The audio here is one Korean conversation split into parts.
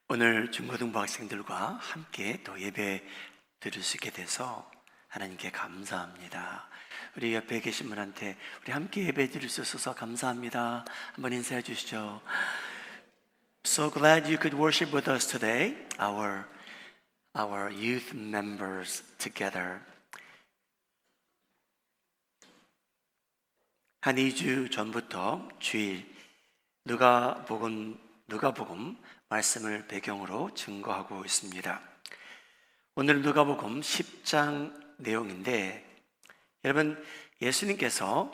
오늘 중고등부 학생들과 함께 또 예배 드릴 수 있게 돼서 하나님께 감사합니다. 우리 옆에 계신 분한테 우리 함께 예배 드릴 수 있어서 감사합니다. 한번 인사해 주시죠. So glad you could worship with us today, our youth members together. 한 2주 전부터 주일 누가복음 말씀을 배경으로 증거하고 있습니다. 오늘은 누가복음 10장 내용인데, 여러분, 예수님께서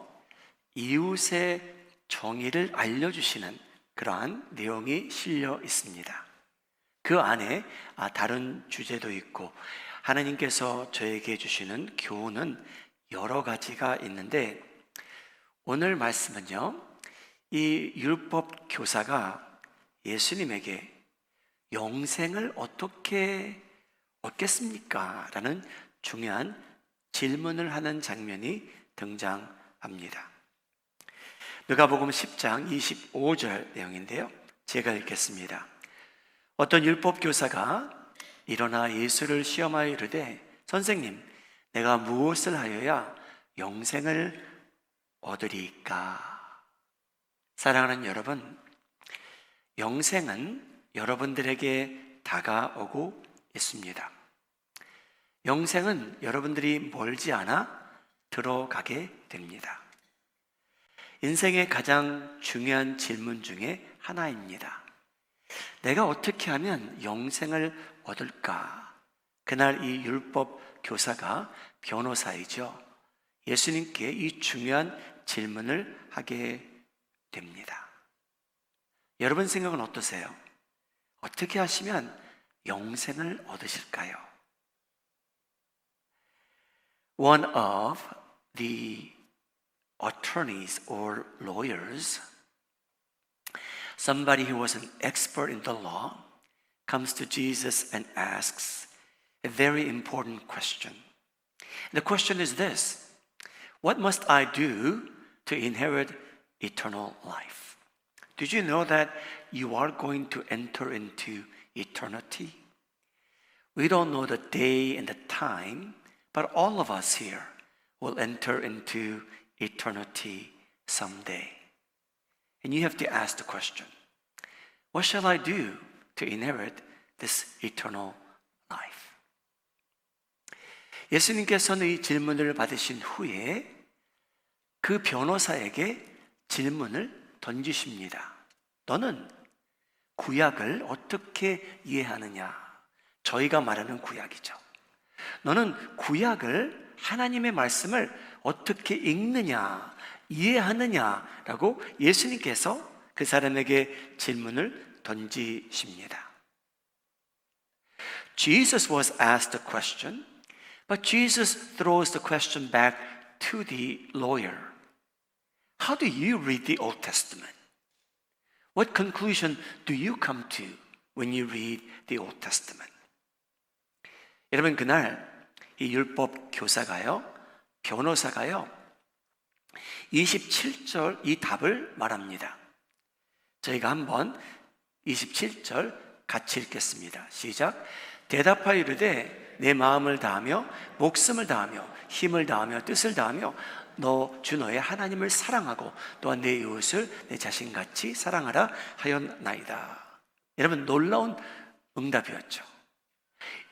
이웃의 정의를 알려주시는 그러한 내용이 실려 있습니다. 그 안에 다른 주제도 있고 하나님께서 저에게 주시는 교훈은 여러 가지가 있는데, 오늘 말씀은요, 이 율법 교사가 예수님에게 영생을 어떻게 얻겠습니까? 라는 중요한 질문을 하는 장면이 등장합니다. 누가복음 10장 25절 내용인데요, 제가 읽겠습니다. 어떤 율법 교사가 일어나 예수를 시험하여 이르되, 선생님, 내가 무엇을 하여야 영생을 얻으리까? 사랑하는 여러분, 영생은 여러분들에게 다가오고 있습니다. 영생은 여러분들이 멀지 않아 들어가게 됩니다. 인생의 가장 중요한 질문 중에 하나입니다. 내가 어떻게 하면 영생을 얻을까? 그날 이 율법 교사가 변호사이죠. 예수님께 이 중요한 질문을 하게 됩니다. 여러분 생각은 어떠세요? 어떻게 하시면 영생을 얻으실까요? One of the attorneys or lawyers, somebody who was an expert in the law, comes to Jesus and asks a very important question. The question is this: what must I do to inherit eternal life? Did you know that you are going to enter into eternity? We don't know the day and the time, but all of us here will enter into eternity someday. And you have to ask the question, what shall I do to inherit this eternal life? 예수님께서는 이 질문을 받으신 후에 그 변호사에게 질문을 던지십니다. 너는 구약을 어떻게 이해하느냐? 저희가 말하는 구약이죠. 너는 구약을, 하나님의 말씀을 어떻게 읽느냐, 이해하느냐라고 예수님께서 그 사람에게 질문을 던지십니다. Jesus was asked the question, but Jesus throws the question back to the lawyer. How do you read the Old Testament? What conclusion do you come to when you read the Old Testament? 여러분, 그날 이 율법 교사가요, 변호사가요, 27절 이 답을 말합니다. 저희가 한번 27절 같이 읽겠습니다. 시작. 대답하여 이르되 내 마음을 다하며 목숨을 다하며 힘을 다하며 뜻을 다하며 주 너의 하나님을 사랑하고 또한 내 이웃을 내 자신같이 사랑하라 하였나이다. 여러분, 놀라운 응답이었죠.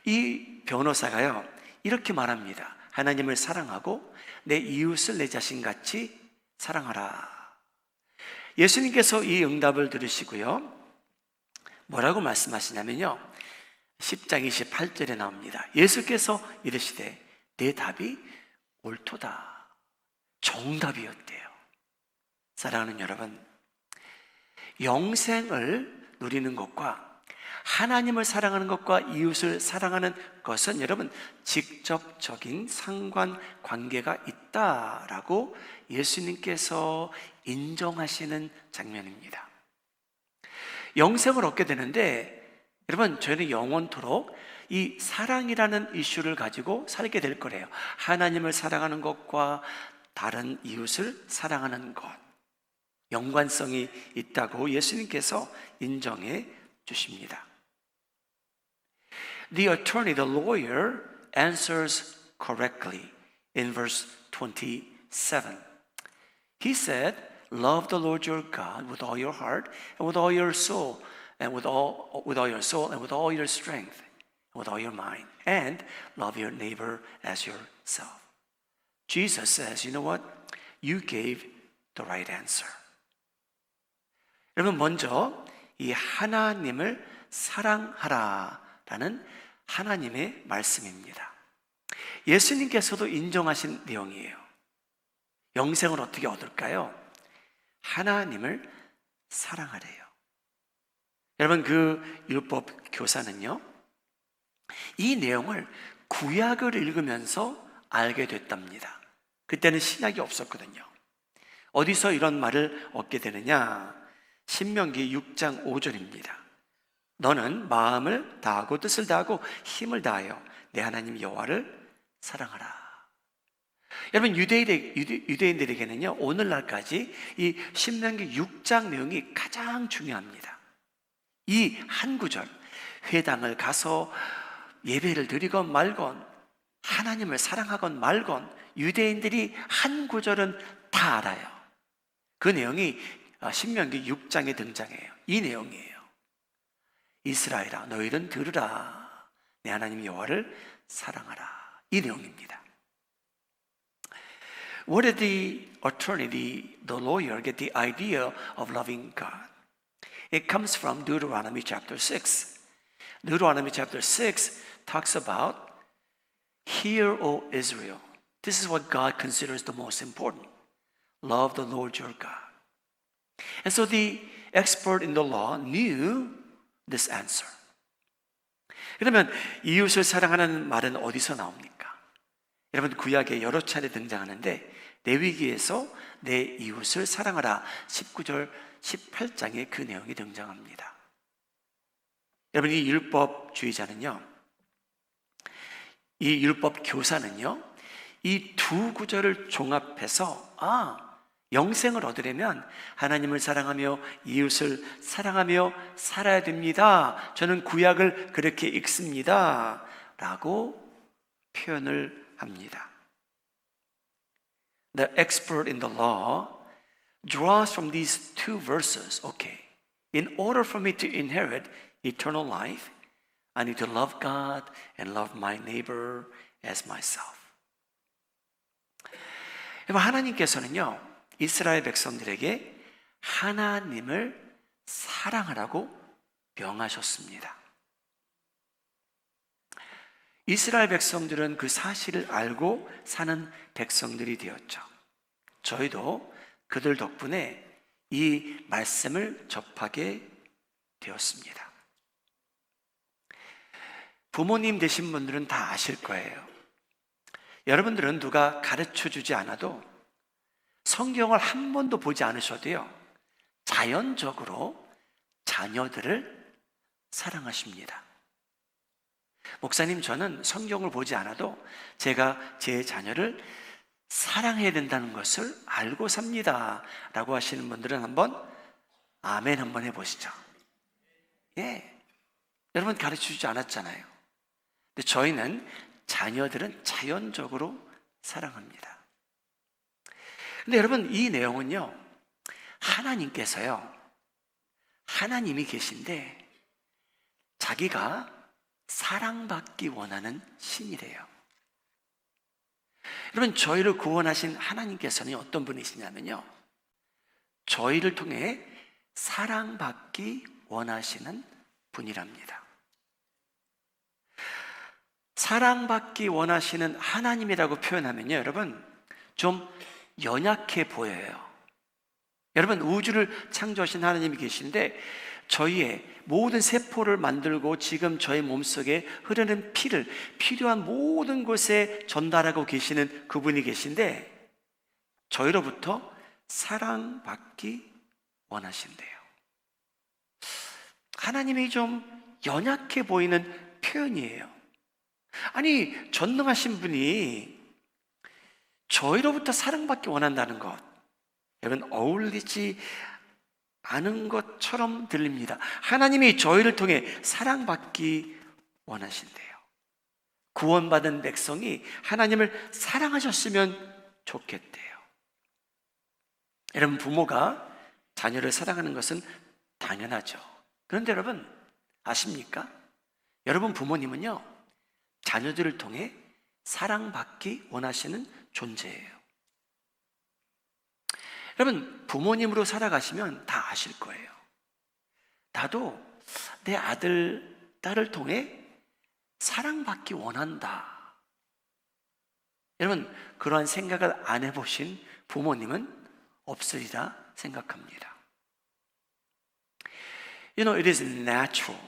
이 변호사가요, 이렇게 말합니다. 하나님을 사랑하고 내 이웃을 내 자신같이 사랑하라. 예수님께서 이 응답을 들으시고요, 뭐라고 말씀하시냐면요, 10장 28절에 나옵니다. 예수께서 이르시되 내 답이 옳도다. 정답이었대요. 사랑하는 여러분, 영생을 누리는 것과 하나님을 사랑하는 것과 이웃을 사랑하는 것은 여러분 직접적인 상관관계가 있다라고 예수님께서 인정하시는 장면입니다. 영생을 얻게 되는데 여러분, 저희는 영원토록 이 사랑이라는 이슈를 가지고 살게 될 거래요. 하나님을 사랑하는 것과 다른 이웃을 사랑하는 것, 연관성이 있다고 예수님께서 인정해 주십니다. The attorney, the lawyer, answers correctly in verse 27. He said, love the Lord your God with all your heart and with all your soul and with all your soul and with all your strength and with all your mind, and love your neighbor as yourself. Jesus says, you know what? You gave the right answer. 여러분, 먼저 이 하나님을 사랑하라라는 하나님의 말씀입니다. 예수님께서도 인정하신 내용이에요. 영생을 어떻게 얻을까요? 하나님을 사랑하래요. 여러분, 그 율법 교사는요, 이 내용을 구약을 읽으면서 알게 됐답니다. 그때는 신약이 없었거든요. 어디서 이런 말을 얻게 되느냐? 신명기 6장 5절입니다. 너는 마음을 다하고 뜻을 다하고 힘을 다하여 내 하나님 여호와를 사랑하라. 여러분, 유대인들에게는요, 오늘날까지 이 신명기 6장 내용이 가장 중요합니다. 이 한 구절, 회당을 가서 예배를 드리건 말건 하나님을 사랑하건 말건 유대인들이 한 구절은 다 알아요. 그 내용이 신명기 6장에 등장해요. 이 내용이에요. 이스라엘아, 너희는 들으라. 내 하나님 여호와를 사랑하라. 이 내용입니다. Where did the attorney, the lawyer, get the idea of loving God? It comes from Deuteronomy chapter 6. Deuteronomy chapter 6 talks about, hear, O Israel. This is what God considers the most important. Love the Lord your God. And so the expert in the law knew this answer. 그러면 이웃을 사랑하는 말은 어디서 나옵니까? 여러분, 구약에 여러 차례 등장하는데 레위기에서 내 이웃을 사랑하라 19절 18장에 그 내용이 등장합니다. 여러분, 이 율법주의자는요, 이 율법 교사는요, 이 두 구절을 종합해서 영생을 얻으려면 하나님을 사랑하며 이웃을 사랑하며 살아야 됩니다. 저는 구약을 그렇게 읽습니다. 라고 표현을 합니다. The expert in the law draws from these two verses. Okay, in order for me to inherit eternal life, I need to love God and love my neighbor as myself. 하나님께서는요, 이스라엘 백성들에게 하나님을 사랑하라고 명하셨습니다. 이스라엘 백성들은 그 사실을 알고 사는 백성들이 되었죠. 저희도 그들 덕분에 이 말씀을 접하게 되었습니다. 부모님 되신 분들은 다 아실 거예요. 여러분들은 누가 가르쳐 주지 않아도 성경을 한 번도 보지 않으셔도요, 자연적으로 자녀들을 사랑하십니다. 목사님, 저는 성경을 보지 않아도 제가 제 자녀를 사랑해야 된다는 것을 알고 삽니다. 라고 하시는 분들은 한번 아멘 한번 해보시죠. 예, 여러분 가르쳐 주지 않았잖아요. 근데 저희는 자녀들은 자연적으로 사랑합니다. 근데 여러분, 이 내용은요, 하나님께서요, 하나님이 계신데 자기가 사랑받기 원하는 신이래요. 여러분, 저희를 구원하신 하나님께서는 어떤 분이시냐면요, 저희를 통해 사랑받기 원하시는 분이랍니다. 사랑받기 원하시는 하나님이라고 표현하면요, 여러분, 좀 연약해 보여요. 여러분, 우주를 창조하신 하나님이 계신데 저희의 모든 세포를 만들고 지금 저희 몸속에 흐르는 피를 필요한 모든 곳에 전달하고 계시는 그분이 계신데 저희로부터 사랑받기 원하신대요. 하나님이 좀 연약해 보이는 표현이에요. 아니, 전능하신 분이 저희로부터 사랑받기 원한다는 것, 여러분, 어울리지 않은 것처럼 들립니다. 하나님이 저희를 통해 사랑받기 원하신대요. 구원받은 백성이 하나님을 사랑하셨으면 좋겠대요. 여러분, 부모가 자녀를 사랑하는 것은 당연하죠. 그런데 여러분, 아십니까? 여러분 부모님은요, 자녀들을 통해 사랑받기 원하시는 존재예요. 여러분, 부모님으로 살아가시면 다 아실 거예요. 나도 내 아들, 딸을 통해 사랑받기 원한다. 여러분, 그러한 생각을 안 해보신 부모님은 없으리라 생각합니다. You know, it is natural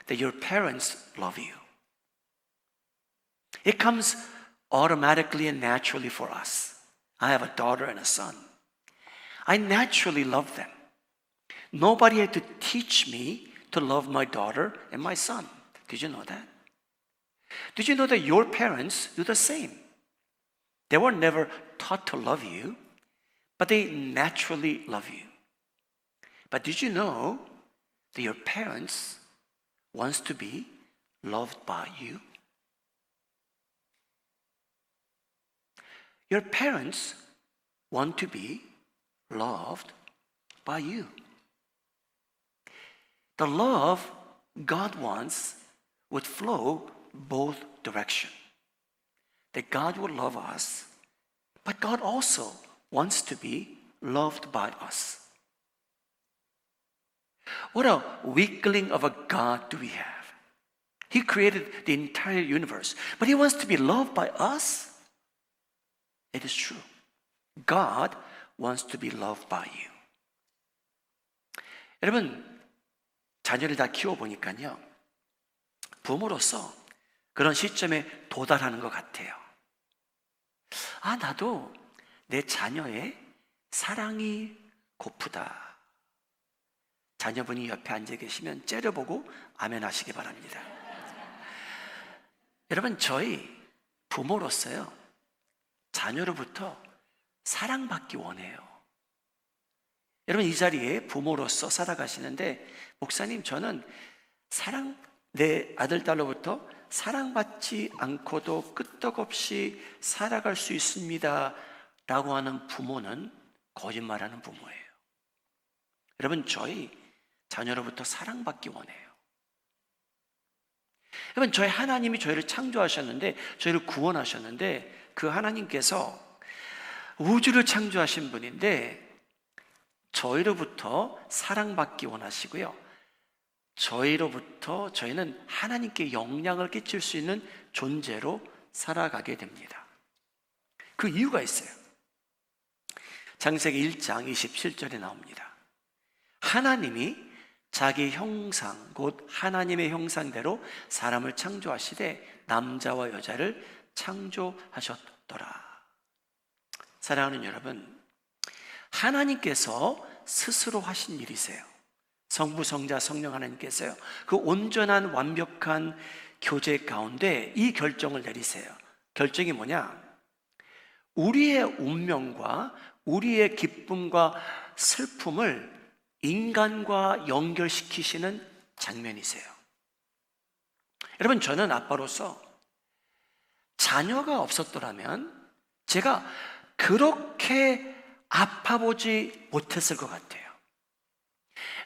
that your parents love you. It comes automatically and naturally for us. I have a daughter and a son. I naturally love them. Nobody had to teach me to love my daughter and my son. Did you know that? Did you know that your parents do the same? They were never taught to love you, but they naturally love you. But did you know that your parents wants to be loved by you? Your parents want to be loved by you. The love God wants would flow both directions. That God will love us, but God also wants to be loved by us. What a weakling of a God do we have? He created the entire universe, but He wants to be loved by us? It is true. God wants to be loved by you. 여러분, 자녀를 다 키워보니까요, 부모로서 그런 시점에 도달하는 것 같아요. 아, 나도 내 자녀의 사랑이 고프다. 자녀분이 옆에 앉아 계시면 째려보고 아멘 하시기 바랍니다. 여러분, 저희 부모로서요, 자녀로부터 사랑받기 원해요. 여러분, 이 자리에 부모로서 살아가시는데, 목사님, 저는 내 아들, 딸로부터 사랑받지 않고도 끄떡없이 살아갈 수 있습니다 라고 하는 부모는 거짓말하는 부모예요. 여러분, 저희 자녀로부터 사랑받기 원해요. 여러분, 저희 하나님이 저희를 창조하셨는데, 저희를 구원하셨는데, 그 하나님께서 우주를 창조하신 분인데 저희로부터 사랑받기 원하시고요, 저희는 하나님께 영향을 끼칠 수 있는 존재로 살아가게 됩니다. 그 이유가 있어요. 창세기 1장 27절에 나옵니다. 하나님이 자기 형상, 곧 하나님의 형상대로 사람을 창조하시되 남자와 여자를 창조하셨더라. 사랑하는 여러분, 하나님께서 스스로 하신 일이세요. 성부, 성자, 성령 하나님께서요, 그 온전한 완벽한 교제 가운데 이 결정을 내리세요. 결정이 뭐냐? 우리의 운명과 우리의 기쁨과 슬픔을 인간과 연결시키시는 장면이세요. 여러분, 저는 아빠로서 자녀가 없었더라면 제가 그렇게 아파보지 못했을 것 같아요.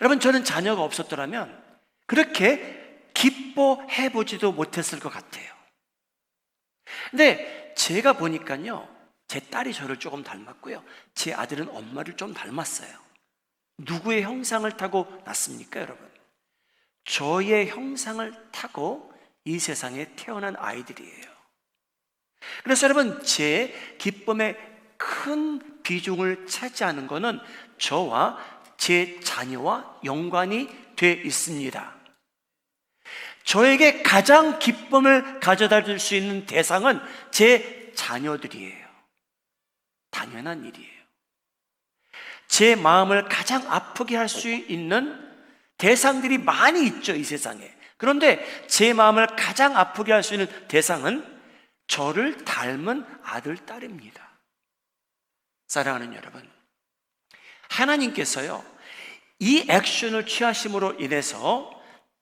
여러분, 저는 자녀가 없었더라면 그렇게 기뻐해보지도 못했을 것 같아요. 근데 제가 보니까요, 제 딸이 저를 조금 닮았고요, 제 아들은 엄마를 좀 닮았어요. 누구의 형상을 타고 났습니까, 여러분? 저의 형상을 타고 이 세상에 태어난 아이들이에요. 그래서 여러분, 제 기쁨의 큰 비중을 차지하는 것은 저와 제 자녀와 연관이 돼 있습니다. 저에게 가장 기쁨을 가져다 줄 수 있는 대상은 제 자녀들이에요. 당연한 일이에요. 제 마음을 가장 아프게 할 수 있는 대상들이 많이 있죠, 이 세상에. 그런데 제 마음을 가장 아프게 할 수 있는 대상은 저를 닮은 아들, 딸입니다. 사랑하는 여러분, 하나님께서요, 이 액션을 취하심으로 인해서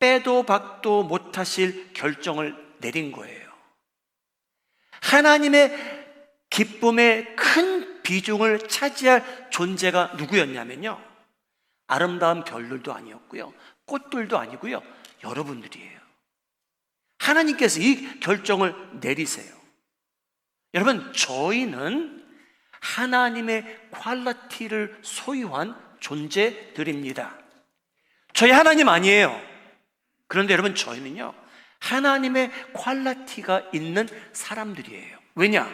빼도 박도 못하실 결정을 내린 거예요. 하나님의 기쁨의 큰 비중을 차지할 존재가 누구였냐면요, 아름다운 별들도 아니었고요, 꽃들도 아니고요, 여러분들이에요. 하나님께서 이 결정을 내리세요. 여러분, 저희는 하나님의 퀄리티를 소유한 존재들입니다. 저희 하나님 아니에요. 그런데 여러분, 저희는요, 하나님의 퀄리티가 있는 사람들이에요. 왜냐?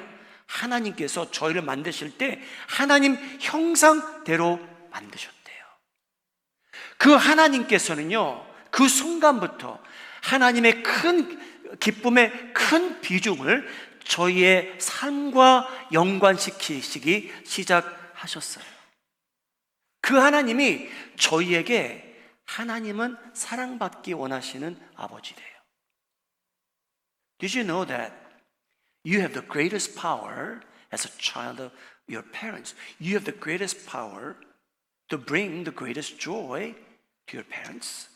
하나님께서 저희를 만드실 때 하나님 형상대로 만드셨대요. 그 하나님께서는요, 그 순간부터 하나님의 큰 기쁨의 큰 비중을 저희의 삶과 연관시키시기 시작하셨어요. 그 하나님이 저희에게, 하나님은 사랑받기 원하시는 아버지래요. Did you know that you have the greatest power as a child of your parents? You have the greatest power to bring the greatest joy to your parents.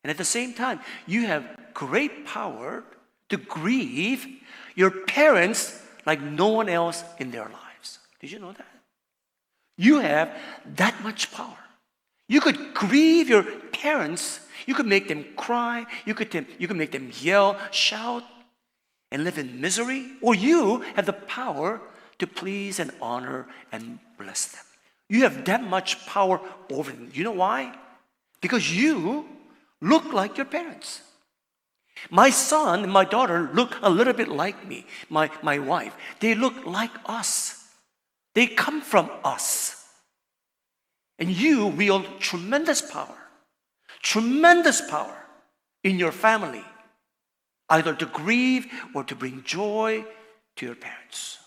And at the same time, you have great power to grieve your parents like no one else in their lives. Did you know that? You have that much power. You could grieve your parents. You could make them cry. You could make them yell, shout, and live in misery. Or you have the power to please and honor and bless them. You have that much power over them. You know why? Because you look like your parents. My son and my daughter look a little bit like me, my wife. They look like us. They come from us. And you wield tremendous power in your family, either to grieve or to bring joy to your parents.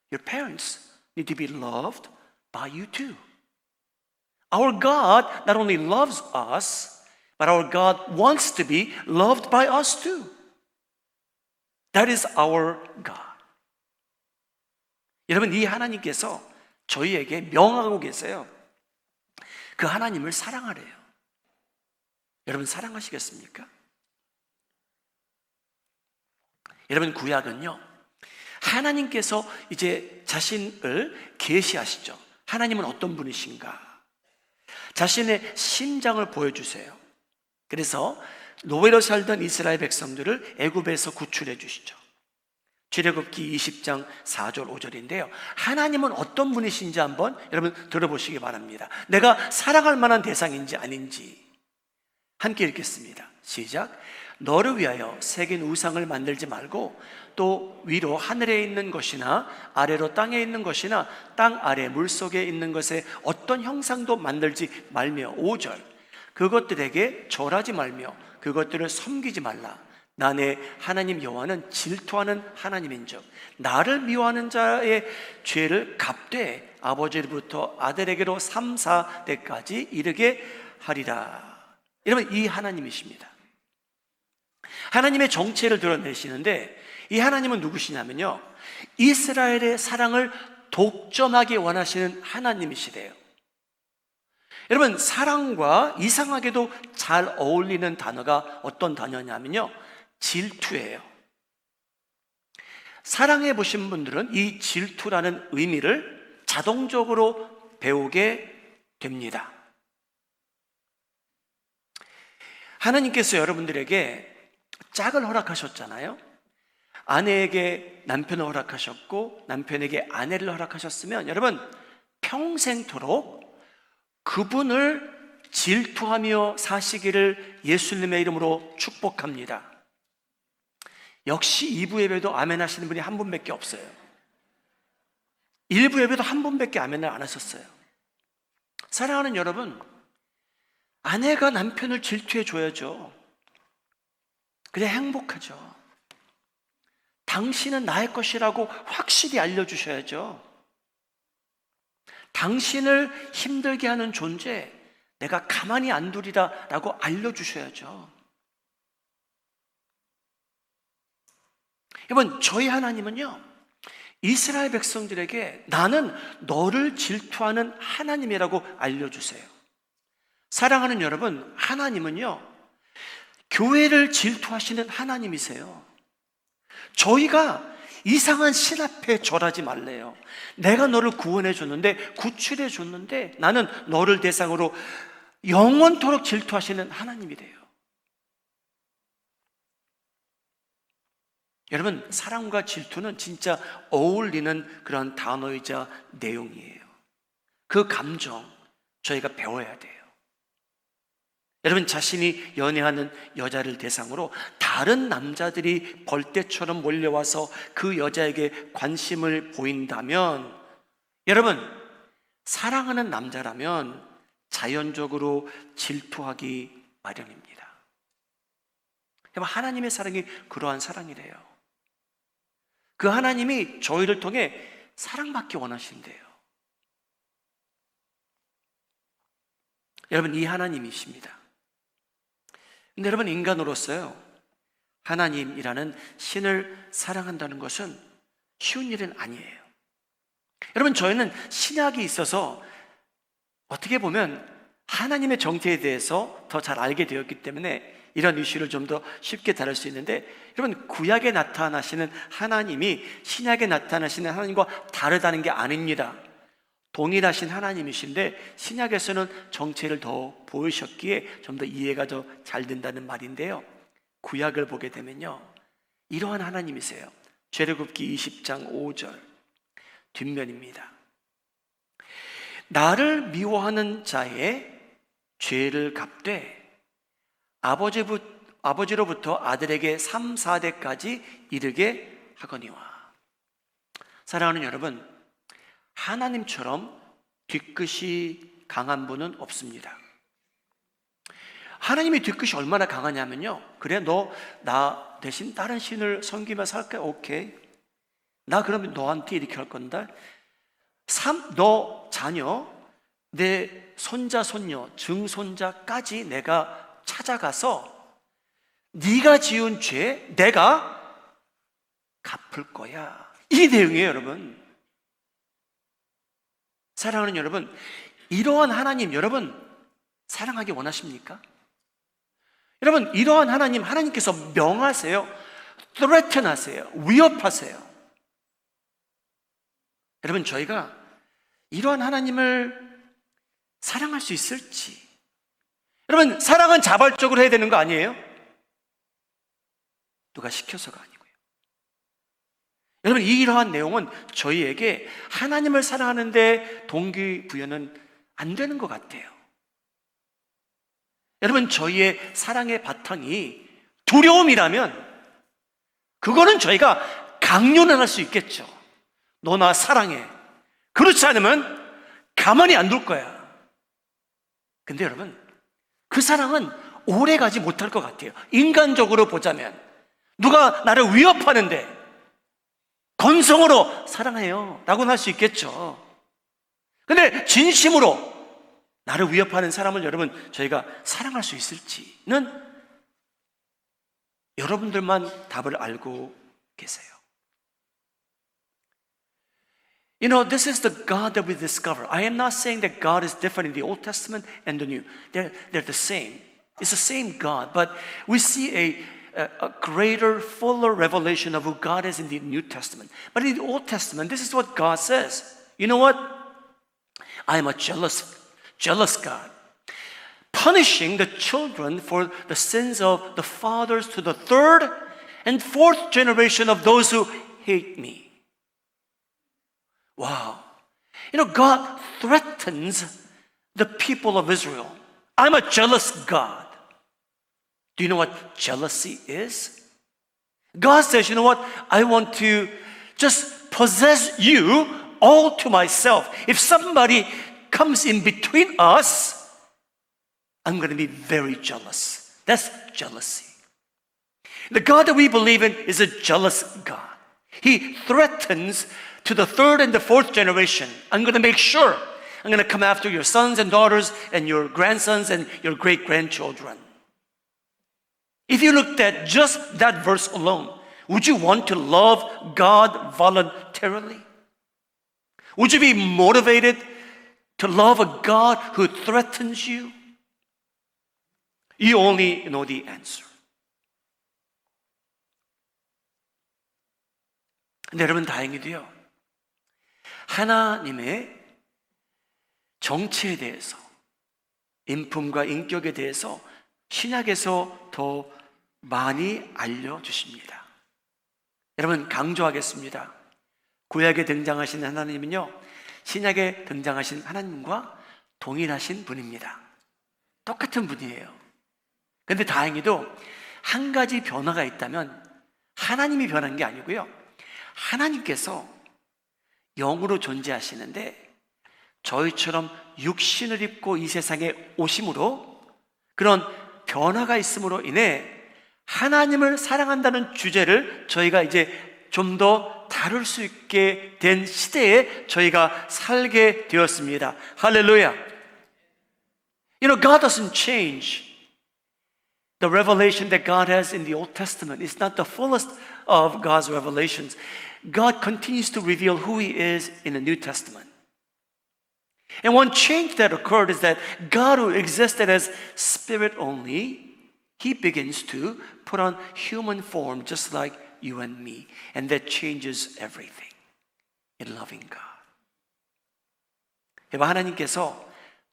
Your parents need to be loved by you too. Our God not only loves us, but our God wants to be loved by us too. That is our God. 여러분, 이 하나님께서 저희에게 명하고 계세요. 그 하나님을 사랑하래요. 여러분, 사랑하시겠습니까? 여러분, 구약은요, 하나님께서 이제 자신을 계시하시죠. 하나님은 어떤 분이신가? 자신의 심장을 보여주세요. 그래서 노예로 살던 이스라엘 백성들을 애굽에서 구출해 주시죠. 출애굽기 20장 4절 5절인데요. 하나님은 어떤 분이신지 한번 여러분 들어보시기 바랍니다. 내가 사랑할 만한 대상인지 아닌지 함께 읽겠습니다. 시작. 너를 위하여 새긴 우상을 만들지 말고 또 위로 하늘에 있는 것이나 아래로 땅에 있는 것이나 땅 아래 물속에 있는 것에 어떤 형상도 만들지 말며 5절. 그것들에게 절하지 말며 그것들을 섬기지 말라. 나 내 하나님 여호와는 질투하는 하나님인즉 나를 미워하는 자의 죄를 갚되 아버지로부터 아들에게로 3, 4대까지 이르게 하리라. 여러분, 이 하나님이십니다. 하나님의 정체를 드러내시는데, 이 하나님은 누구시냐면요, 이스라엘의 사랑을 독점하기 원하시는 하나님이시래요. 여러분, 사랑과 이상하게도 잘 어울리는 단어가 어떤 단어냐면요, 질투예요. 사랑해 보신 분들은 이 질투라는 의미를 자동적으로 배우게 됩니다. 하나님께서 여러분들에게 짝을 허락하셨잖아요. 아내에게 남편을 허락하셨고 남편에게 아내를 허락하셨으면 여러분, 평생토록 그분을 질투하며 사시기를 예수님의 이름으로 축복합니다. 역시 2부 예배도 아멘 하시는 분이 한 분밖에 없어요. 1부 예배도 한 분밖에 아멘을 안 하셨어요. 사랑하는 여러분, 아내가 남편을 질투해 줘야죠. 그래야 행복하죠. 당신은 나의 것이라고 확실히 알려주셔야죠. 당신을 힘들게 하는 존재 내가 가만히 안 두리라 라고 알려주셔야죠. 여러분, 저희 하나님은요, 이스라엘 백성들에게 나는 너를 질투하는 하나님이라고 알려주세요. 사랑하는 여러분, 하나님은요, 교회를 질투하시는 하나님이세요. 저희가 이상한 신 앞에 절하지 말래요. 내가 너를 구원해 줬는데, 구출해 줬는데 나는 너를 대상으로 영원토록 질투하시는 하나님이래요. 여러분, 사랑과 질투는 진짜 어울리는 그런 단어이자 내용이에요. 그 감정 저희가 배워야 돼요. 여러분, 자신이 연애하는 여자를 대상으로 다른 남자들이 벌떼처럼 몰려와서 그 여자에게 관심을 보인다면, 여러분, 사랑하는 남자라면 자연적으로 질투하기 마련입니다. 여러분, 하나님의 사랑이 그러한 사랑이래요. 그 하나님이 저희를 통해 사랑받기 원하신대요. 여러분, 이 하나님이십니다. 근데 여러분, 인간으로서요, 하나님이라는 신을 사랑한다는 것은 쉬운 일은 아니에요. 여러분, 저희는 신약이 있어서 어떻게 보면 하나님의 정체에 대해서 더 잘 알게 되었기 때문에 이런 이슈를 좀 더 쉽게 다룰 수 있는데, 여러분, 구약에 나타나시는 하나님이 신약에 나타나시는 하나님과 다르다는 게 아닙니다. 동일하신 하나님이신데 신약에서는 정체를 더 보이셨기에 좀 더 이해가 더 잘 된다는 말인데요, 구약을 보게 되면요, 이러한 하나님이세요. 출애굽기 20장 5절 뒷면입니다. 나를 미워하는 자의 죄를 갚되 아버지로부터 아들에게 3, 4대까지 이르게 하거니와. 사랑하는 여러분, 하나님처럼 뒤끝이 강한 분은 없습니다. 하나님의 뒤끝이 얼마나 강하냐면요, 그래, 너 나 대신 다른 신을 섬기며 살까? 오케이. 나 그러면 너한테 이렇게 할 건다. 너 자녀, 내 손자, 손녀, 증손자까지 내가 찾아가서 네가 지은 죄 내가 갚을 거야. 이 내용이에요, 여러분. 사랑하는 여러분, 이러한 하나님 여러분 사랑하기 원하십니까? 여러분, 이러한 하나님께서 명하세요. threaten 하세요. 위협하세요. 여러분, 저희가 이러한 하나님을 사랑할 수 있을지. 여러분, 사랑은 자발적으로 해야 되는 거 아니에요? 누가 시켜서가 아니고요. 여러분, 이러한 내용은 저희에게 하나님을 사랑하는데 동기부여는 안 되는 것 같아요. 여러분, 저희의 사랑의 바탕이 두려움이라면 그거는 저희가 강요는 할 수 있겠죠. 너 나 사랑해. 그렇지 않으면 가만히 안 둘 거야. 근데 여러분, 그 사랑은 오래 가지 못할 것 같아요. 인간적으로 보자면 누가 나를 위협하는데 건성으로 사랑해요 라고는 할 수 있겠죠. 근데 진심으로 나를 위협하는 사람을 여러분 저희가 사랑할 수 있을지는 여러분들만 답을 알고 계세요. You know, this is the God that we discover. I am not saying that God is different in the Old Testament and the New. They're the same. It's the same God, but we see a greater, fuller revelation of who God is in the New Testament. But in the Old Testament, this is what God says. You know what? I am a jealous God, punishing the children for the sins of the fathers to the third and fourth generation of those who hate me. Wow. You know, God threatens the people of Israel. I'm a jealous God. Do you know what jealousy is? God says, you know what? I want to just possess you all to myself. If somebody comes in between us, I'm going to be very jealous. That's jealousy. The God that we believe in is a jealous God. He threatens to the third and the fourth generation. I'm going to make sure I'm going to come after your sons and daughters and your grandsons and your great-grandchildren. If you looked at just that verse alone, would you want to love God voluntarily? Would you be motivated to love a God who threatens you? You only know the answer. 근데 여러분 다행히도요, 하나님의 정체에 대해서, 인품과 인격에 대해서 신약에서 더 많이 알려주십니다. 여러분 강조하겠습니다. 구약에 등장하신 하나님은요, 신약에 등장하신 하나님과 동일하신 분입니다. 똑같은 분이에요. 근데 다행히도 한 가지 변화가 있다면 하나님이 변한 게 아니고요, 하나님께서 영으로 존재하시는데 저희처럼 육신을 입고 이 세상에 오심으로 그런 변화가 있음으로 인해 하나님을 사랑한다는 주제를 저희가 이제 좀 더 다룰 수 있게 된 시대에 저희가 살게 되었습니다. 할렐루야. You know, God doesn't change. The revelation that God has in the Old Testament is not the fullest of God's revelations. God continues to reveal who He is in the New Testament. And one change that occurred is that God, who existed as spirit only, He begins to put on human form just like you and me. And that changes everything in loving God. 여러분, 하나님께서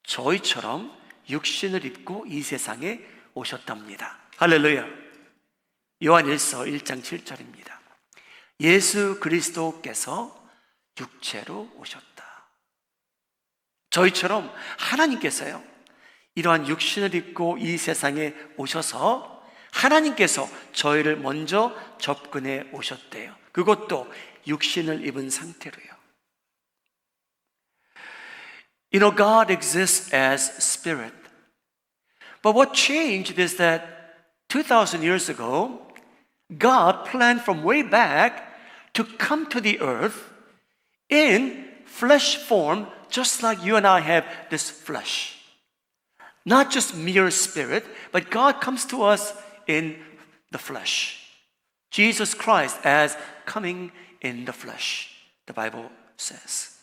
저희처럼 육신을 입고 이 세상에 오셨답니다. 할렐루야. 요한일서 1장 7절입니다. 예수 그리스도께서 육체로 오셨다. 저희처럼 하나님께서요, 이러한 육신을 입고 이 세상에 오셔서 하나님께서 저희를 먼저 접근해 오셨대요. 그것도 육신을 입은 상태로요. You know, God exists as spirit. But what changed is that 2,000 years ago, God planned from way back to come to the earth in flesh form, just like you and I have this flesh. Not just mere spirit, but God comes to us in the flesh. Jesus Christ as coming in the flesh, the Bible says.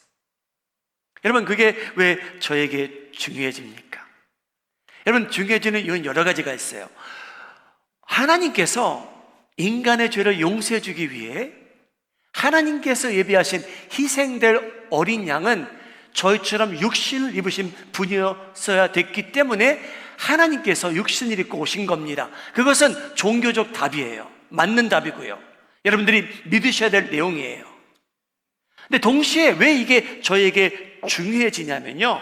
여러분, 그게 왜 저에게 중요해집니까? 여러분, 중요해지는 이유는 여러 가지가 있어요. 하나님께서 인간의 죄를 용서해 주기 위해 하나님께서 예비하신 희생될 어린 양은 저희처럼 육신을 입으신 분이었어야 됐기 때문에 하나님께서 육신을 입고 오신 겁니다. 그것은 종교적 답이에요. 맞는 답이고요. 여러분들이 믿으셔야 될 내용이에요. 근데 동시에 왜 이게 저에게 중요해지냐면요,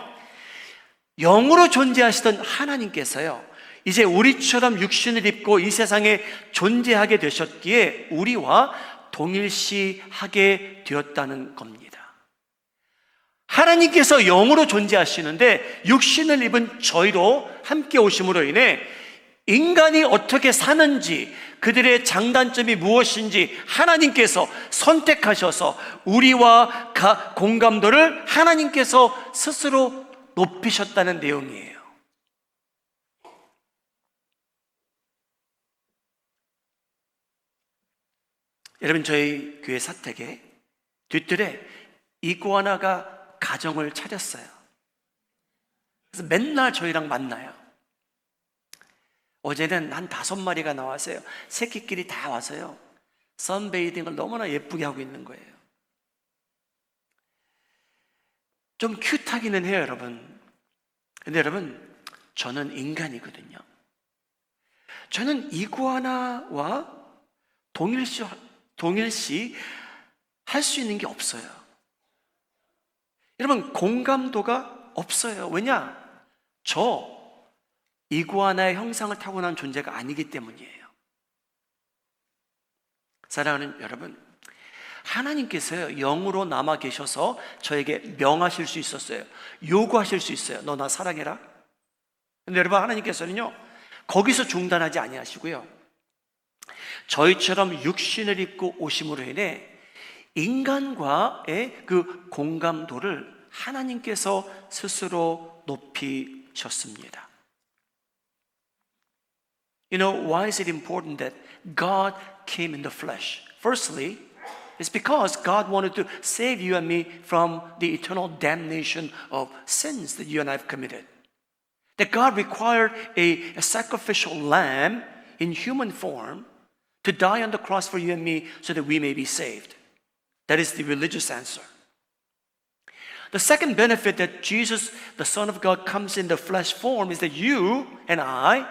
영으로 존재하시던 하나님께서요, 이제 우리처럼 육신을 입고 이 세상에 존재하게 되셨기에 우리와 동일시하게 되었다는 겁니다. 하나님께서 영으로 존재하시는데 육신을 입은 저희로 함께 오심으로 인해 인간이 어떻게 사는지, 그들의 장단점이 무엇인지 하나님께서 선택하셔서 우리와 공감도를 하나님께서 스스로 높이셨다는 내용이에요. 여러분, 저희 교회 사택에 뒤뜰에 이구아나가 가정을 차렸어요. 그래서 맨날 저희랑 만나요. 어제는 한 5마리가 나왔어요. 새끼끼리 다 와서요, 선베이딩을 너무나 예쁘게 하고 있는 거예요. 좀 큐트하기는 해요, 여러분. 근데 여러분, 저는 인간이거든요. 저는 이구아나와 동일시 할 수 있는 게 없어요. 여러분, 공감도가 없어요. 왜냐? 저 이구아나의 형상을 타고난 존재가 아니기 때문이에요. 사랑하는 여러분, 하나님께서요, 영으로 남아 계셔서 저에게 명하실 수 있었어요. 요구하실 수 있어요. 너 나 사랑해라. 근데 여러분, 하나님께서는요, 거기서 중단하지 아니하시고요, 저희처럼 육신을 입고 오심으로 인해 인간과의 그 공감도를 하나님께서 스스로 높이셨습니다. You know, why is it important that God came in the flesh? Firstly, it's because God wanted to save you and me from the eternal damnation of sins that you and I have committed. That God required a sacrificial lamb in human form to die on the cross for you and me so that we may be saved. That is the religious answer. The second benefit that Jesus, the Son of God, comes in the flesh form is that you and I,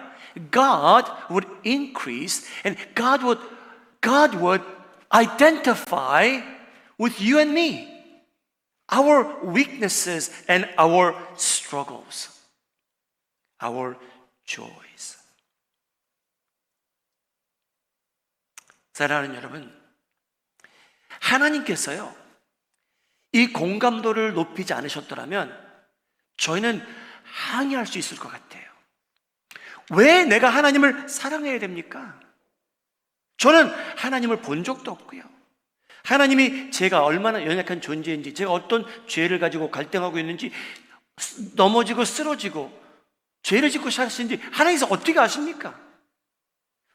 God would increase and God would identify with you and me, our weaknesses and our struggles, our joys. 사랑하는 여러분, 하나님께서요, 이 공감도를 높이지 않으셨더라면 저희는 항의할 수 있을 것 같아요. 왜 내가 하나님을 사랑해야 됩니까? 저는 하나님을 본 적도 없고요. 하나님이 제가 얼마나 연약한 존재인지, 제가 어떤 죄를 가지고 갈등하고 있는지, 넘어지고 쓰러지고 죄를 짓고 사시는지 하나님께서 어떻게 아십니까?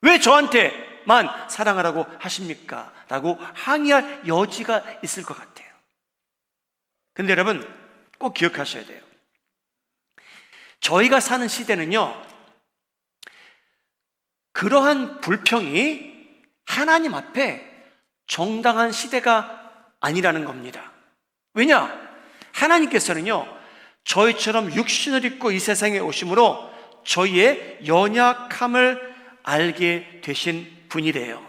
왜 저한테만 사랑하라고 하십니까? 라고 항의할 여지가 있을 것 같아요. 근데 여러분 꼭 기억하셔야 돼요. 저희가 사는 시대는요, 그러한 불평이 하나님 앞에 정당한 시대가 아니라는 겁니다. 왜냐? 하나님께서는요, 저희처럼 육신을 입고 이 세상에 오심으로 저희의 연약함을 알게 되신 분이래요.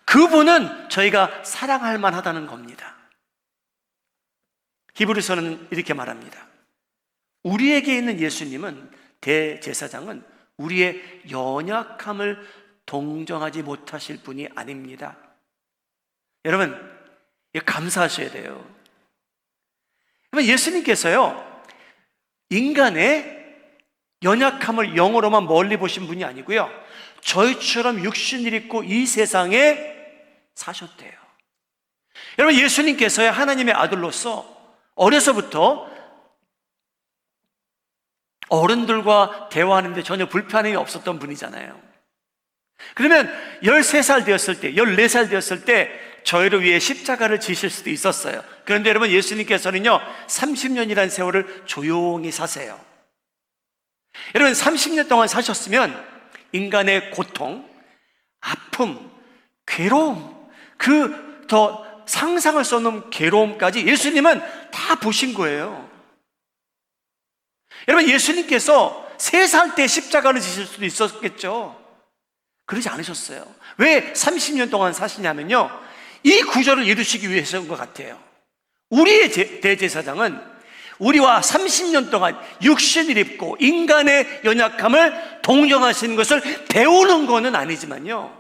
그분은 저희가 사랑할 만하다는 겁니다. 히브리서는 이렇게 말합니다. 우리에게 있는 예수님은, 대제사장은 우리의 연약함을 동정하지 못하실 분이 아닙니다. 여러분, 이거 감사하셔야 돼요. 예수님께서요, 인간의 연약함을 영으로만 멀리 보신 분이 아니고요, 저희처럼 육신을 입고 이 세상에 사셨대요. 여러분, 예수님께서요, 하나님의 아들로서 어려서부터 어른들과 대화하는데 전혀 불편함이 없었던 분이잖아요. 그러면 13살 되었을 때, 14살 되었을 때 저희를 위해 십자가를 지실 수도 있었어요. 그런데 여러분, 예수님께서는요 30년이라는 세월을 조용히 사세요. 여러분, 30년 동안 사셨으면 인간의 고통, 아픔, 괴로움, 그 더 상상할 수 없는 괴로움까지 예수님은 다 보신 거예요. 여러분, 예수님께서 3살 때 십자가를 지실 수도 있었겠죠. 그러지 않으셨어요. 왜 30년 동안 사시냐면요, 이 구절을 이루시기 위해서인 것 같아요. 우리의 대제사장은 우리와 30년 동안 육신을 입고 인간의 연약함을 동정하시는 것을 배우는 것은 아니지만요,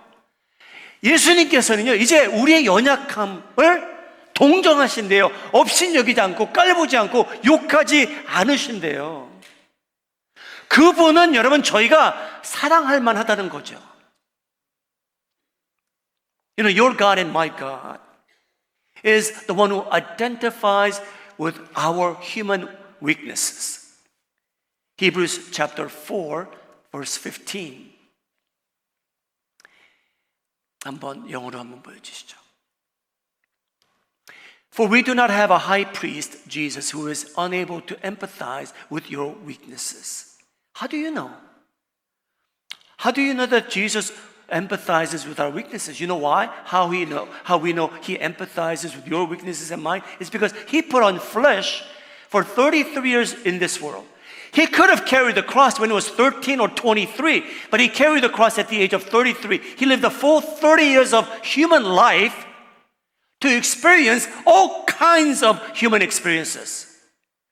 예수님께서는요 이제 우리의 연약함을 동정하신대요. 업신여기지 않고 깔보지 않고 욕하지 않으신대요. 그분은 여러분 저희가 사랑할 만하다는 거죠. You know, your God and my God is the one who identifies with our human weaknesses. Hebrews chapter 4 verse 15. 한번 영어로 한번 보여주시죠. For we do not have a high priest, Jesus, who is unable to empathize with your weaknesses. How do you know? How do you know that Jesus empathizes with our weaknesses? You know why? How we know he empathizes with your weaknesses and mine? It's because he put on flesh for 33 years in this world. He could have carried the cross when he was 13 or 23, but he carried the cross at the age of 33. He lived the full 30 years of human life to experience all kinds of human experiences.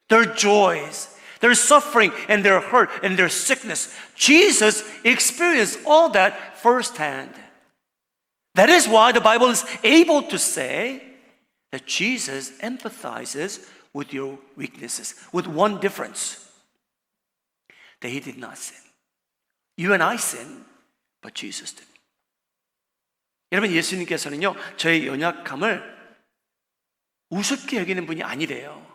Their joys, their suffering, and their hurt, and their sickness. Jesus experienced all that firsthand. That is why the Bible is able to say that Jesus empathizes with your weaknesses, with one difference. That he did not sin. You and I sin, but Jesus did. 여러분, 예수님께서는요 저의 연약함을 우습게 여기는 분이 아니래요.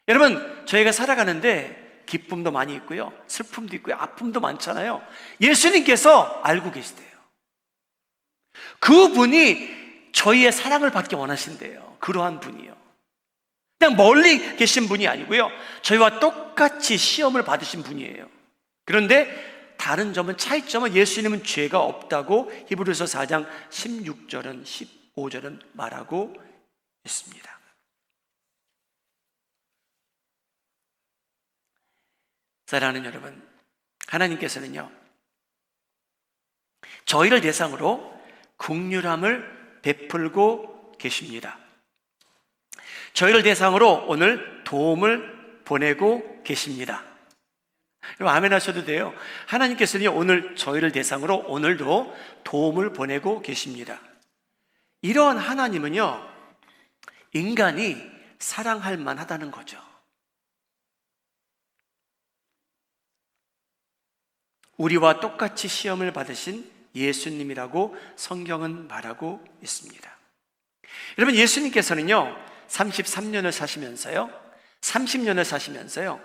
여러분, 저희가 살아가는데 기쁨도 많이 있고요, 슬픔도 있고요, 아픔도 많잖아요. 예수님께서 알고 계시대요. 그분이 저희의 사랑을 받기 원하신대요. 그러한 분이요. 그냥 멀리 계신 분이 아니고요, 저희와 똑같이 시험을 받으신 분이에요. 그런데 다른 점은, 차이점은 예수님은 죄가 없다고 히브리서 4장 16절은 5절은 말하고 있습니다. 사랑하는 여러분, 하나님께서는요, 저희를 대상으로 긍휼함을 베풀고 계십니다. 저희를 대상으로 오늘 도움을 보내고 계십니다. 여러분 아멘 하셔도 돼요. 하나님께서는 오늘 저희를 대상으로 오늘도 도움을 보내고 계십니다. 이러한 하나님은요, 인간이 사랑할 만하다는 거죠. 우리와 똑같이 시험을 받으신 예수님이라고 성경은 말하고 있습니다. 여러분 예수님께서는요 33년을 사시면서요 30년을 사시면서요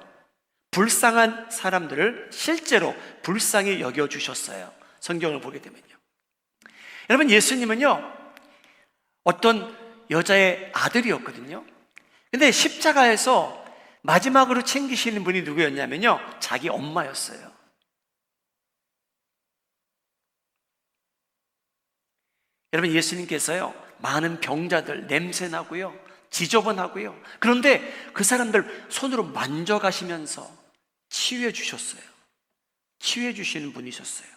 불쌍한 사람들을 실제로 불쌍히 여겨주셨어요. 성경을 보게 되면요. 여러분 예수님은요 어떤 여자의 아들이었거든요. 근데 십자가에서 마지막으로 챙기시는 분이 누구였냐면요 자기 엄마였어요. 여러분 예수님께서요 많은 병자들 냄새나고요 지저분하고요 그런데 그 사람들 손으로 만져가시면서 치유해 주셨어요. 치유해 주시는 분이셨어요.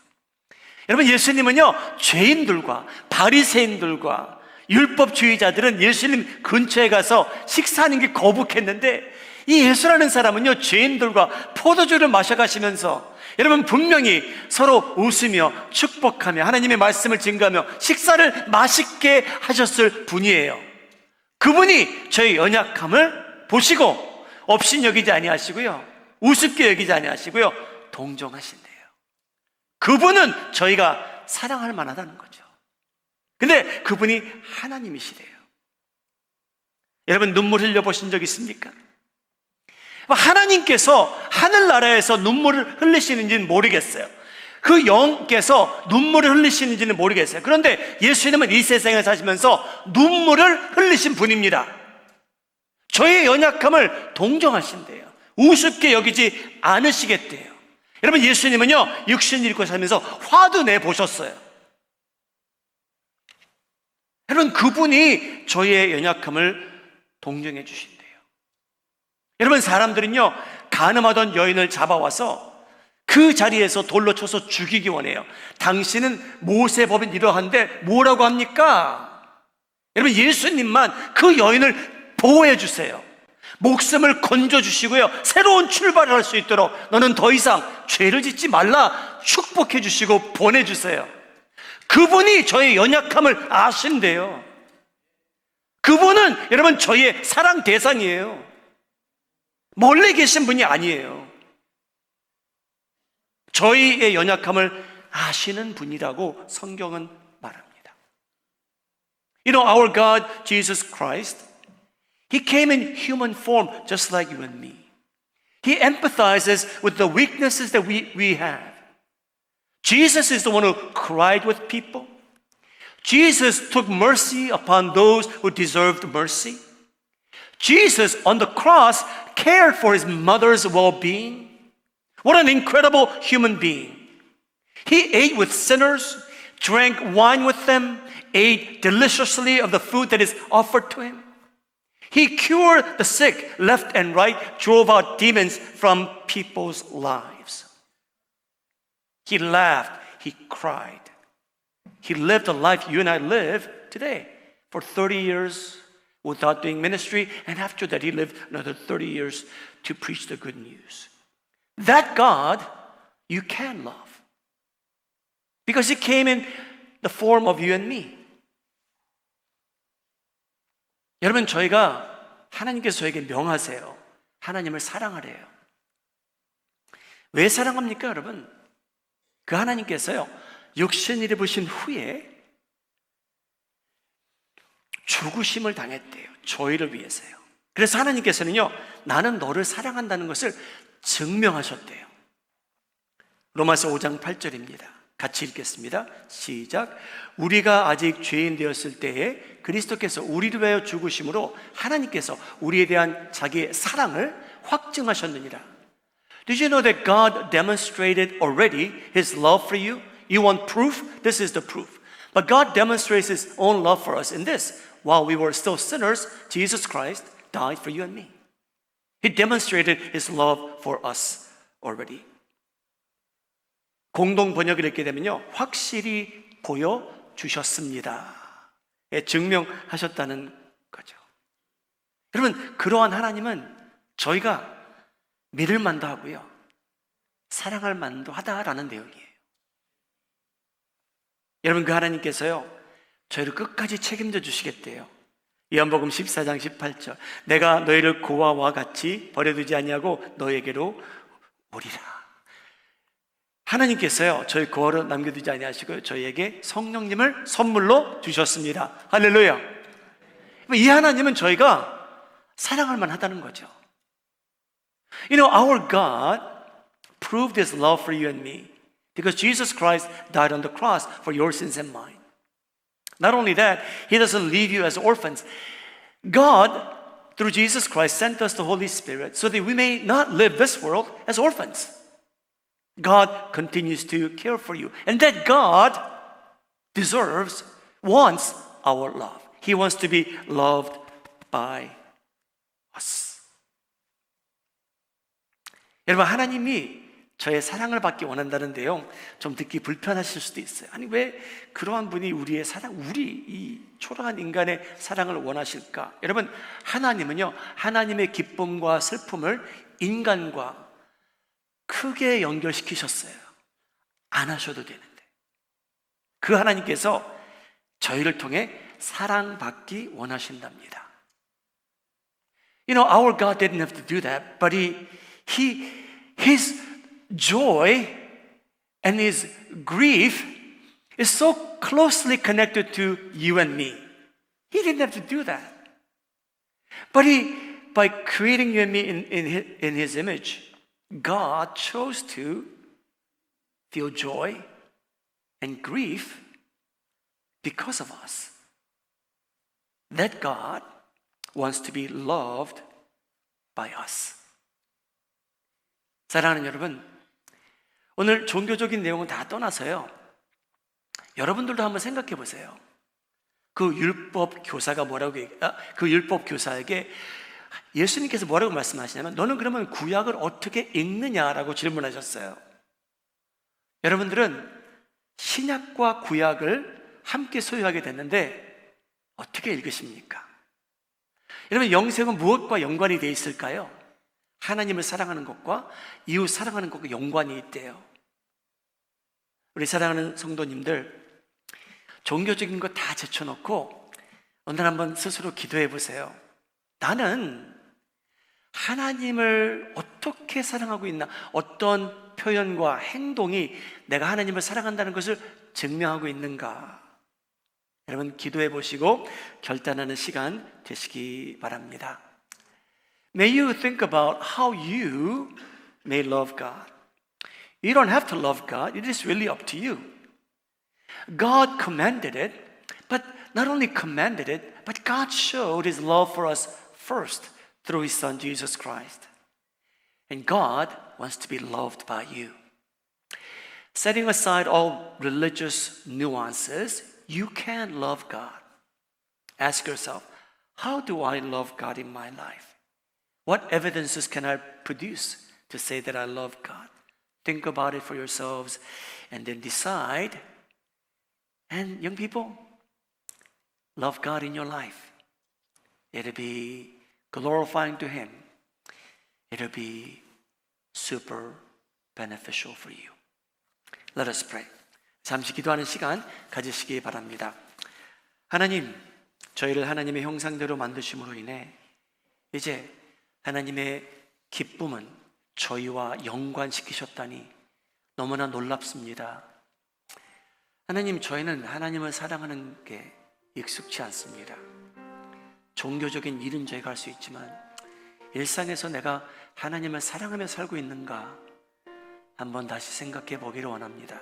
여러분 예수님은요 죄인들과 바리새인들과 율법주의자들은 예수님 근처에 가서 식사하는 게 거북했는데 이 예수라는 사람은요 죄인들과 포도주를 마셔가시면서 여러분 분명히 서로 웃으며 축복하며 하나님의 말씀을 증거하며 식사를 맛있게 하셨을 분이에요. 그분이 저희 연약함을 보시고 업신여기지 아니하시고요 우습게 여기지 아니하시고요 동정하신대요. 그분은 저희가 사랑할 만하다는 거죠. 근데 그분이 하나님이시래요. 여러분 눈물 흘려보신 적 있습니까? 하나님께서 하늘나라에서 눈물을 흘리시는지는 모르겠어요. 그 영께서 눈물을 흘리시는지는 모르겠어요. 그런데 예수님은 이 세상에 사시면서 눈물을 흘리신 분입니다. 저의 연약함을 동정하신대요. 우습게 여기지 않으시겠대요. 여러분 예수님은요 육신을 입고 살면서 화도 내보셨어요. 여러분 그분이 저희의 연약함을 동정해 주신대요. 여러분 사람들은요 간음하던 여인을 잡아와서 그 자리에서 돌로 쳐서 죽이기 원해요. 당신은 모세법인 이러한데 뭐라고 합니까? 여러분 예수님만 그 여인을 보호해 주세요. 목숨을 건져 주시고요 새로운 출발을 할 수 있도록 너는 더 이상 죄를 짓지 말라 축복해 주시고 보내주세요. 그분이 저의 연약함을 아신대요. 그분은 여러분 저희의 사랑 대상이에요. 멀리 계신 분이 아니에요. 저희의 연약함을 아시는 분이라고 성경은 말합니다. You know, our God, Jesus Christ, He came in human form just like you and me. He empathizes with the weaknesses that we have. Jesus is the one who cried with people. Jesus took mercy upon those who deserved mercy. Jesus on the cross cared for his mother's well-being. What an incredible human being. He ate with sinners, drank wine with them, ate deliciously of the food that is offered to him. He cured the sick left and right, drove out demons from people's lives. He laughed, he cried. He lived the life you and I live today for 30 years without doing ministry, and after that he lived another 30 years to preach the good news. That God you can love because he came in the form of you and me. 여러분 저희가 하나님께서 저에게 명하세요. 하나님을 사랑하래요. 왜 사랑합니까 여러분? 그 하나님께서요 육신을 입으신 후에 죽으심을 당했대요. 저희를 위해서요. 그래서 하나님께서는요 나는 너를 사랑한다는 것을 증명하셨대요. 로마서 5장 8절입니다. 같이 읽겠습니다. 시작. 우리가 아직 죄인 되었을 때에 그리스도께서 우리를 위하여 죽으심으로 하나님께서 우리에 대한 자기의 사랑을 확증하셨느니라. Did you know that God demonstrated already His love for you? You want proof? This is the proof. But God demonstrates His own love for us in this. While we were still sinners, Jesus Christ died for you and me. He demonstrated His love for us already. 공동 번역을 읽게 되면요, 확실히 보여주셨습니다. 예, 증명하셨다는 거죠. 여러분, 그러한 하나님은 저희가 믿을 만도 하고요, 사랑할 만도 하다라는 내용이에요. 여러분, 그 하나님께서요, 저희를 끝까지 책임져 주시겠대요. 요한복음 14장 18절, 내가 너희를 고아와 같이 버려두지 아니하고 너에게로 오리라. 하나님께서요, 저희 고아로 남겨두지 아니하시고 저희에게 성령님을 선물로 주셨습니다. 할렐루야. 이 하나님은 저희가 사랑할 만하다는 거죠. You know, our God proved His love for you and me because Jesus Christ died on the cross for your sins and mine. Not only that, He doesn't leave you as orphans. God, through Jesus Christ, sent us the Holy Spirit so that we may not live this world as orphans. God continues to care for you. And that God wants our love. He wants to be loved by us. 여러분, 하나님이 저의 사랑을 받기 원한다는데요, 좀 듣기 불편하실 수도 있어요. 아니, 왜 그러한 분이 우리의 사랑, 우리 이 초라한 인간의 사랑을 원하실까? 여러분, 하나님은요, 하나님의 기쁨과 슬픔을 인간과 크게 연결시키셨어요. 안 하셔도 되는데. 그 하나님께서 저희를 통해 사랑받기 원하신답니다. You know, our God didn't have to do that, but His joy and His grief is so closely connected to you and me. He didn't have to do that. But by creating you and me in His image, God chose to feel joy and grief because of us. That God wants to be loved by us. 사랑하는 여러분, 오늘 종교적인 내용은 다 떠나서요, 여러분들도 한번 생각해 보세요. 그 율법 교사가 그 율법 교사에게 예수님께서 뭐라고 말씀하시냐면, 너는 그러면 구약을 어떻게 읽느냐라고 질문하셨어요. 여러분들은 신약과 구약을 함께 소유하게 됐는데 어떻게 읽으십니까? 여러분, 영생은 무엇과 연관이 되어 있을까요? 하나님을 사랑하는 것과 이웃 사랑하는 것과 연관이 있대요. 우리 사랑하는 성도님들, 종교적인 거 다 제쳐놓고 오늘 한번 스스로 기도해 보세요. 나는 하나님을 어떻게 사랑하고 있나? 어떤 표현과 행동이 내가 하나님을 사랑한다는 것을 증명하고 있는가? 여러분, 기도해 보시고 결단하는 시간 되시기 바랍니다. May you think about how you may love God. You don't have to love God. It is really up to you. God commanded it, but not only commanded it, but God showed His love for us first through His Son, Jesus Christ. And God wants to be loved by you. Setting aside all religious nuances, you can love God. Ask yourself, how do I love God in my life? What evidences can I produce to say that I love God? Think about it for yourselves and then decide. And young people, love God in your life. It'll be glorifying to Him. It'll be super beneficial for you. Let us pray. 잠시 기도하는 시간 가지시기 바랍니다. 하나님, 저희를 하나님의 형상대로 만드심으로 인해 이제 하나님의 기쁨은 저희와 연관시키셨다니 너무나 놀랍습니다. 하나님, 저희는 하나님을 사랑하는 게 익숙치 않습니다. 종교적인 일은 저희가 할 수 있지만 일상에서 내가 하나님을 사랑하며 살고 있는가 한번 다시 생각해 보기를 원합니다.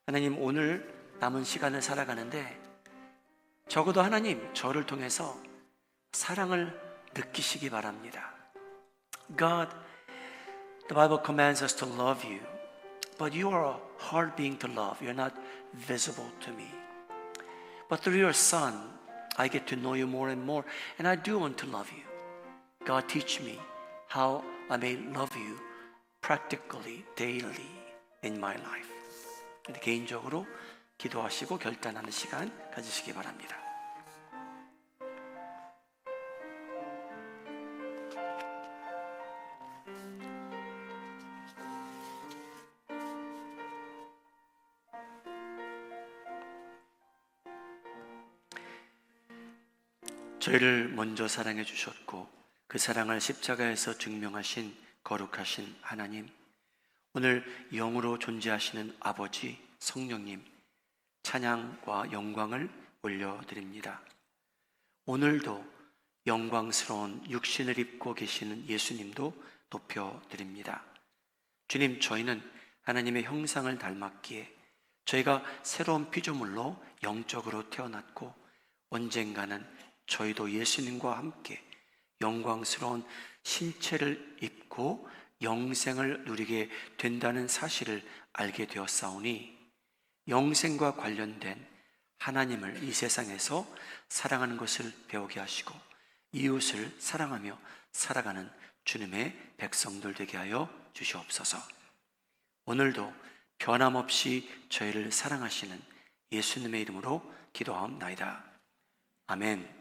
하나님, 오늘 남은 시간을 살아가는데 적어도 하나님, 저를 통해서 사랑을 느끼시기 바랍니다. God, the Bible commands us to love you, but you are a hard being to love. You're not visible to me. But through your Son, I get to know you more and more, and I do want to love you. God, teach me how I may love you practically, daily in my life. 개인적으로 기도하시고 결단하는 시간 가지시기 바랍니다. 저희를 먼저 사랑해 주셨고 그 사랑을 십자가에서 증명하신 거룩하신 하나님, 오늘 영으로 존재하시는 아버지 성령님, 찬양과 영광을 올려드립니다. 오늘도 영광스러운 육신을 입고 계시는 예수님도 높여드립니다. 주님, 저희는 하나님의 형상을 닮았기에 저희가 새로운 피조물로 영적으로 태어났고 언젠가는 저희도 예수님과 함께 영광스러운 신체를 입고 영생을 누리게 된다는 사실을 알게 되었사오니 영생과 관련된 하나님을 이 세상에서 사랑하는 것을 배우게 하시고 이웃을 사랑하며 살아가는 주님의 백성들 되게 하여 주시옵소서. 오늘도 변함없이 저희를 사랑하시는 예수님의 이름으로 기도하옵나이다. 아멘.